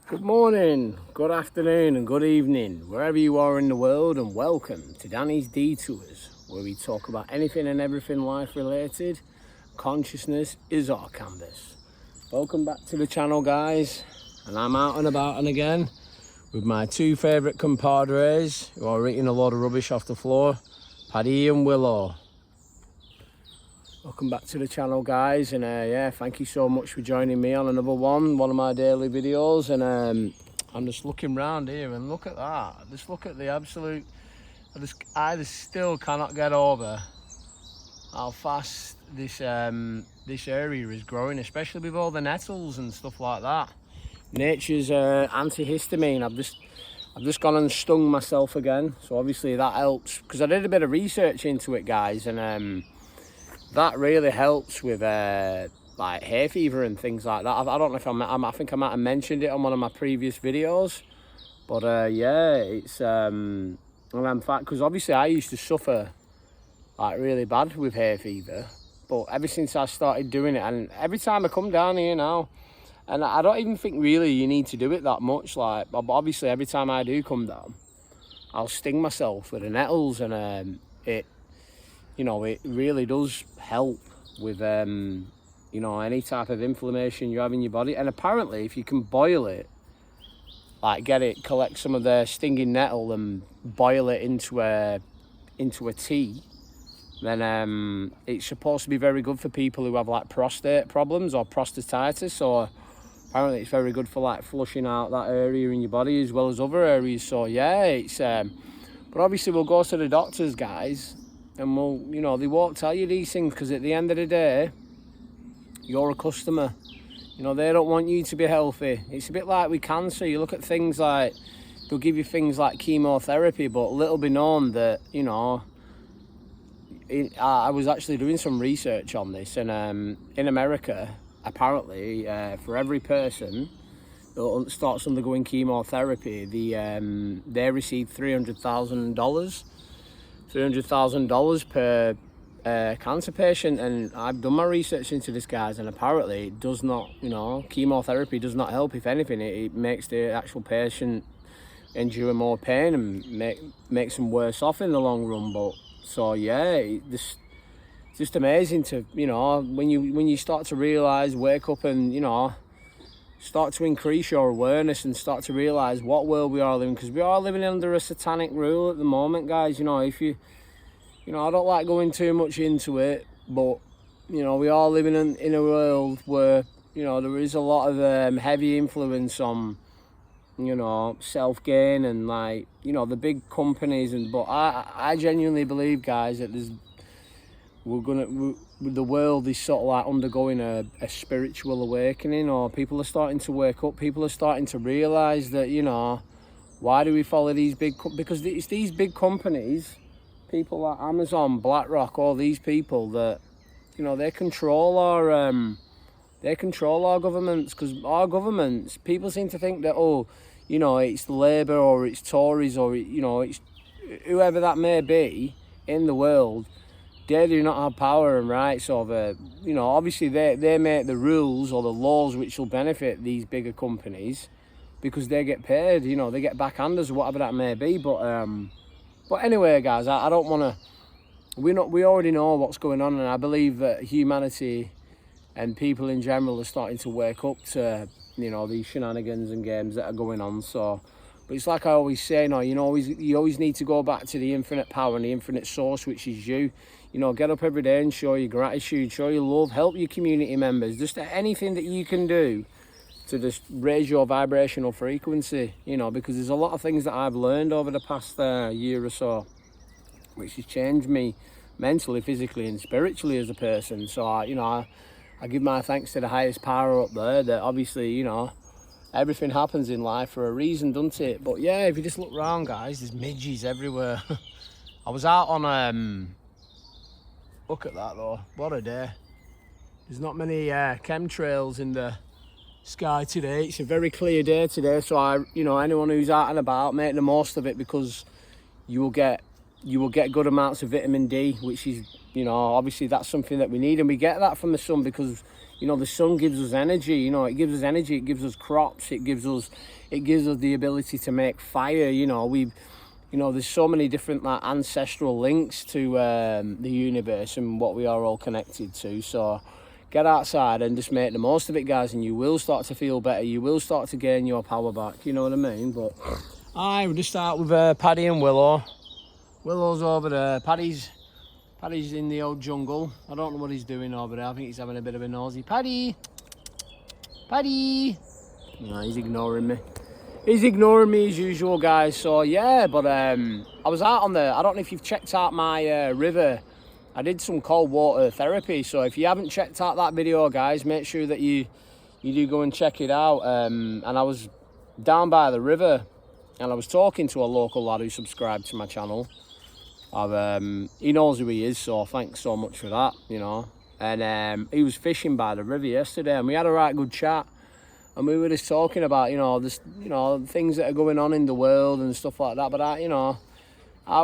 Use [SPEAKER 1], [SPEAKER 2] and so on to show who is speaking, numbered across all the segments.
[SPEAKER 1] Good morning, good afternoon and good evening, wherever you are in the world, and welcome to Danny's Detours, where we talk about anything and everything life related. Consciousness is our canvas. Welcome back to the channel, guys, and I'm out and about and again with my two favourite compadres who are eating a load of rubbish off the floor, Paddy and Willow. Welcome back to the channel, guys, and yeah, thank you so much for joining me on another one of my daily videos. And I'm just looking round here and look at that. Just look at the absolute, I just still cannot get over how fast this area is growing, especially with all the nettles and stuff like that. Nature's antihistamine. I've just gone and stung myself again, so obviously that helps, because I did a bit of research into it, guys, and that really helps with like hay fever and things like that. I don't know if I think I might have mentioned it on one of my previous videos, but yeah, it's and in fact, because obviously I used to suffer like really bad with hay fever, but ever since I started doing it, and every time I come down here now, and I don't even think really you need to do it that much, like, but obviously every time I do come down, I'll sting myself with the nettles, and it really does help with, any type of inflammation you have in your body. And apparently, if you can boil it, like collect some of the stinging nettle and boil it into a tea, then it's supposed to be very good for people who have like prostate problems or prostatitis. So apparently, it's very good for like flushing out that area in your body as well as other areas. So yeah, it's but obviously we'll go to the doctors, guys. And they won't tell you these things, because at the end of the day, you're a customer. They don't want you to be healthy. It's a bit like with cancer. You look at things like, they'll give you things like chemotherapy, but little be known that, I was actually doing some research on this, and in America, apparently, for every person that starts undergoing chemotherapy, they receive $300,000 per cancer patient. And I've done my research into this, guys, and apparently it does not, chemotherapy does not help. If anything, it makes the actual patient endure more pain and makes them worse off in the long run. But so yeah, it's just amazing to, when you start to realize, wake up and start to increase your awareness and start to realize what world we are living, because we are living under a satanic rule at the moment, guys. If you I don't like going too much into it, but we are living in a world where there is a lot of heavy influence on self-gain and like the big companies. And but I genuinely believe, guys, that the world is sort of like undergoing a spiritual awakening, or people are starting to wake up. People are starting to realize that, why do we follow these because it's these big companies, people like Amazon, BlackRock, all these people that, they control our governments. Because our governments, people seem to think that, it's Labour or it's Tories or, it's whoever that may be in the world. They do not have power and rights over, obviously they make the rules or the laws which will benefit these bigger companies, because they get paid, they get backhanders or whatever that may be. But anyway, guys, I don't want to, we already know what's going on, and I believe that humanity and people in general are starting to wake up to, these shenanigans and games that are going on. So, but it's like I always say, you always need to go back to the infinite power and the infinite source, which is you. Get up every day and show your gratitude, show your love, help your community members. Just anything that you can do to just raise your vibrational frequency, because there's a lot of things that I've learned over the past year or so, which has changed me mentally, physically and spiritually as a person. So, I give my thanks to the highest power up there, that obviously, everything happens in life for a reason, doesn't it? But yeah, if you just look around, guys, there's midges everywhere. I was out on look at that though, what a day. There's not many chemtrails in the sky today. It's a very clear day today, so anyone who's out and about, make the most of it, because you will get good amounts of vitamin D, which is, obviously that's something that we need, and we get that from the sun, because You know, the sun gives us energy. You know, it gives us energy. It gives us crops. It gives us the ability to make fire. You know, there's so many different like ancestral links to the universe and what we are all connected to. So get outside and just make the most of it, guys, and you will start to feel better. You will start to gain your power back. You know what I mean? But we'll just start with Paddy and Willow. Willow's over there. Paddy's in the old jungle. I don't know what he's doing over there. I think he's having a bit of a nosy. Paddy! No, he's ignoring me. He's ignoring me as usual, guys. So yeah, but I was out on I don't know if you've checked out my river. I did some cold water therapy. So if you haven't checked out that video, guys, make sure that you do go and check it out. And I was down by the river and I was talking to a local lad who subscribed to my channel. He knows who he is, so thanks so much for that, you know. And he was fishing by the river yesterday and we had a right good chat. And we were just talking about, things that are going on in the world and stuff like that. But I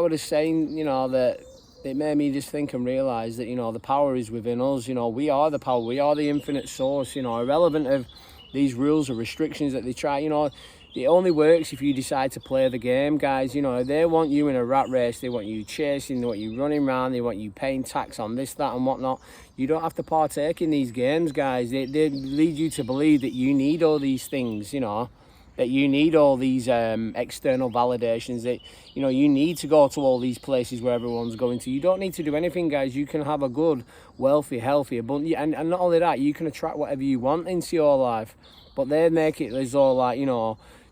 [SPEAKER 1] was just saying, that it made me just think and realise that, the power is within us. You know, we are the power. We are the infinite source, irrelevant of these rules or restrictions that they try, It only works if you decide to play the game, guys. They want you in a rat race. They want you chasing. They want you running around. They want you paying tax on this, that and whatnot. You don't have to partake in these games, guys. They lead you to believe that you need all these things, that you need all these external validations, that, you need to go to all these places where everyone's going to. You don't need to do anything, guys. You can have a good, wealthy, healthy, abundant, and not only that, you can attract whatever you want into your life. But they make it as all like,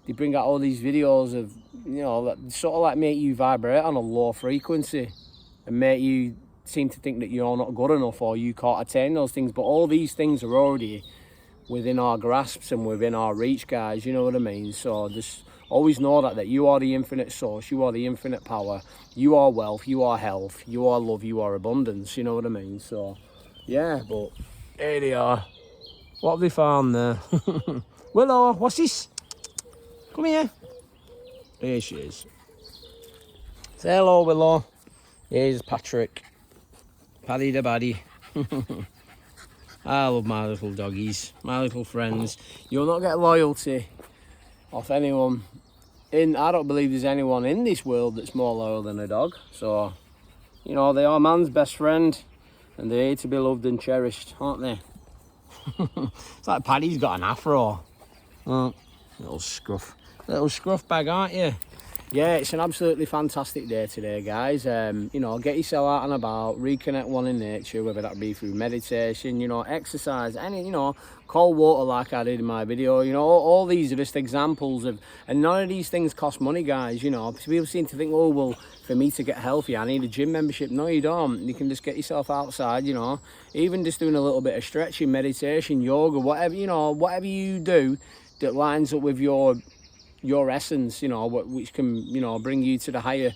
[SPEAKER 1] they bring out all these videos of, that sort of like make you vibrate on a low frequency and make you seem to think that you're not good enough or you can't attain those things. But all these things are already within our grasps and within our reach, guys. You know what I mean? So just always know that you are the infinite source. You are the infinite power. You are wealth. You are health. You are love. You are abundance. You know what I mean? So, yeah, but here they are. What have they found there? Willow, what's this? Come here. Here she is. Say hello, Willow. Here's Patrick. Paddy the Baddy. I love my little doggies, my little friends. You'll not get loyalty off anyone. I don't believe there's anyone in this world that's more loyal than a dog. So, they are man's best friend. And they're here to be loved and cherished, aren't they? It's like Paddy's got an afro. Oh, little scruff bag, aren't you? Yeah, it's an absolutely fantastic day today, guys. Get yourself out and about, reconnect one in nature, whether that be through meditation, exercise, any, cold water like I did in my video. All these are just examples of, and none of these things cost money, guys. People seem to think, oh, well, for me to get healthy, I need a gym membership. No, you don't. You can just get yourself outside, even just doing a little bit of stretching, meditation, yoga, whatever you do that lines up with your essence, which can, bring you to the higher,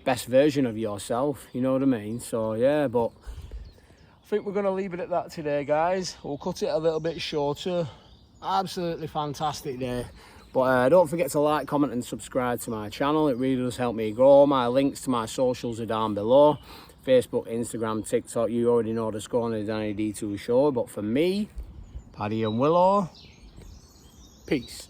[SPEAKER 1] best version of yourself, you know what I mean? So, yeah, but I think we're going to leave it at that today, guys. We'll cut it a little bit shorter. Absolutely fantastic day. But don't forget to like, comment and subscribe to my channel. It really does help me grow. My links to my socials are down below. Facebook, Instagram, TikTok, you already know the score on the Danny D2 show. But for me, Paddy and Willow, peace.